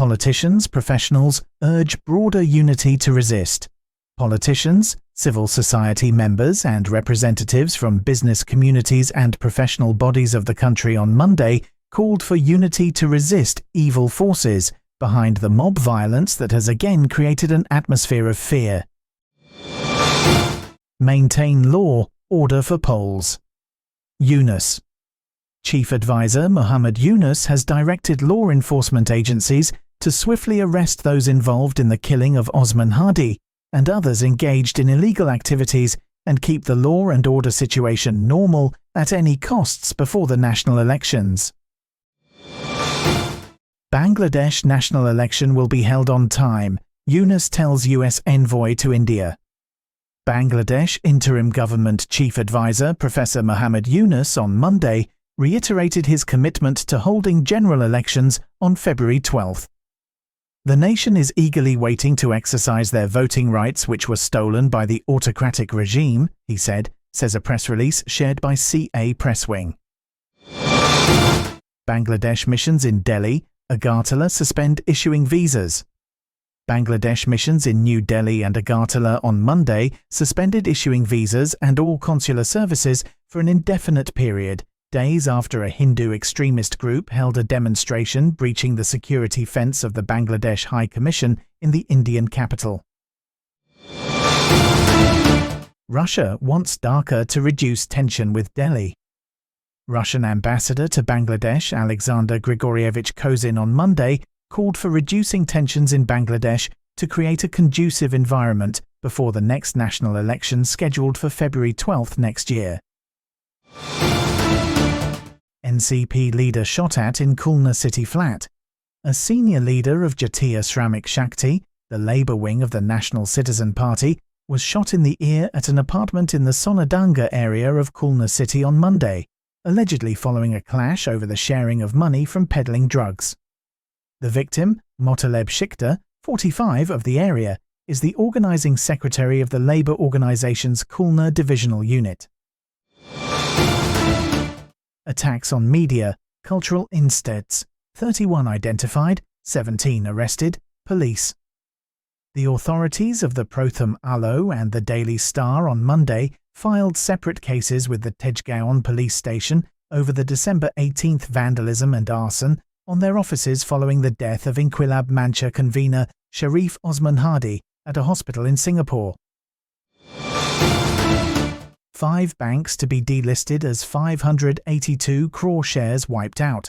politicians, professionals urge broader unity to resist. Politicians, civil society members and representatives from business communities and professional bodies of the country on Monday called for unity to resist evil forces behind the mob violence that has again created an atmosphere of fear. Maintain law, order for polls. Yunus. Chief Advisor Mohammed Yunus has directed law enforcement agencies to swiftly arrest those involved in the killing of Osman Hadi and others engaged in illegal activities and keep the law and order situation normal at any costs before the national elections. Bangladesh national election will be held on time, Yunus tells US Envoy to India. Bangladesh Interim Government Chief Advisor Professor Mohammed Yunus on Monday reiterated his commitment to holding general elections on February 12th. The nation is eagerly waiting to exercise their voting rights which were stolen by the autocratic regime, he said, says a press release shared by CA Press Wing. Bangladesh missions in Delhi, Agartala suspend issuing visas. Bangladesh missions in New Delhi and Agartala on Monday suspended issuing visas and all consular services for an indefinite period, days after a Hindu extremist group held a demonstration breaching the security fence of the Bangladesh High Commission in the Indian capital. Russia wants Dhaka to reduce tension with Delhi. Russian ambassador to Bangladesh Alexander Grigorievich Kozin on Monday called for reducing tensions in Bangladesh to create a conducive environment before the next national election scheduled for February 12th next year. NCP leader shot at in Khulna city flat. A senior leader of Jatiya Shramik Shakti, the Labour wing of the National Citizen Party, was shot in the ear at an apartment in the Sonadanga area of Khulna city on Monday, allegedly following a clash over the sharing of money from peddling drugs. The victim, Motaleb Shikta, 45 of the area, is the organising secretary of the Labour organisation's Khulna divisional unit. Attacks on media, cultural insteads, 31 identified, 17 arrested, police. The authorities of the Protham Alo and the Daily Star on Monday filed separate cases with the Tejgaon police station over the December 18th vandalism and arson on their offices following the death of Inquilab Mancha convener Sharif Osman Hadi at a hospital in Singapore. 5 banks to be delisted as 582 crore shares wiped out.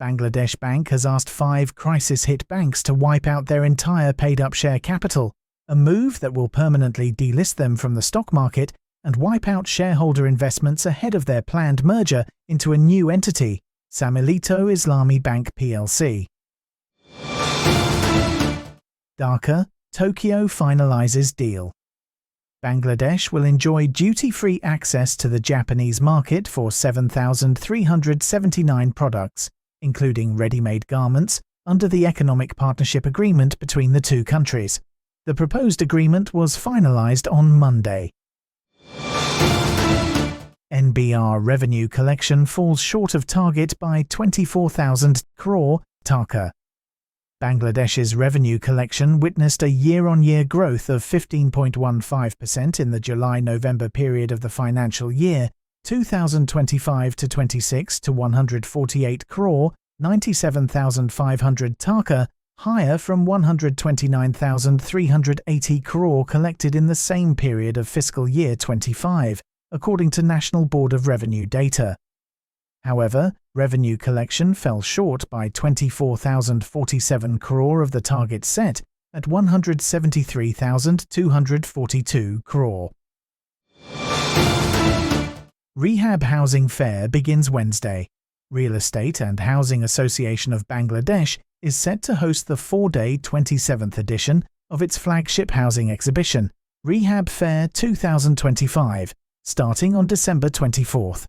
Bangladesh Bank has asked 5 crisis-hit banks to wipe out their entire paid-up share capital, a move that will permanently delist them from the stock market and wipe out shareholder investments ahead of their planned merger into a new entity, Samilito Islami Bank plc. Dhaka, Tokyo finalizes deal. Bangladesh will enjoy duty-free access to the Japanese market for 7,379 products, including ready-made garments, under the Economic Partnership Agreement between the two countries. The proposed agreement was finalized on Monday. NBR revenue collection falls short of target by 24,000 crore, Dhaka. Bangladesh's revenue collection witnessed a year-on-year growth of 15.15% in the July-November period of the financial year 2025-26 to 148 crore, 97,500 Dhaka, higher from 129,380 crore collected in the same period of fiscal year 25, according to National Board of Revenue data. However, revenue collection fell short by 24,047 crore of the target set at 173,242 crore. Rehab Housing Fair begins Wednesday. Real Estate and Housing Association of Bangladesh is set to host the 4-day 27th edition of its flagship housing exhibition, Rehab Fair 2025, starting on December 24th.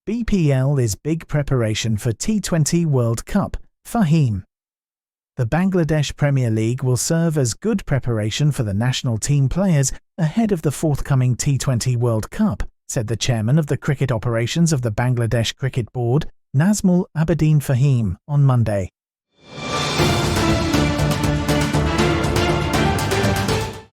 BPL is big preparation for T20 World Cup, Fahim. The Bangladesh Premier League will serve as good preparation for the national team players ahead of the forthcoming T20 World Cup, said the chairman of the cricket operations of the Bangladesh Cricket Board, Nazmul Abedin Fahim, on Monday.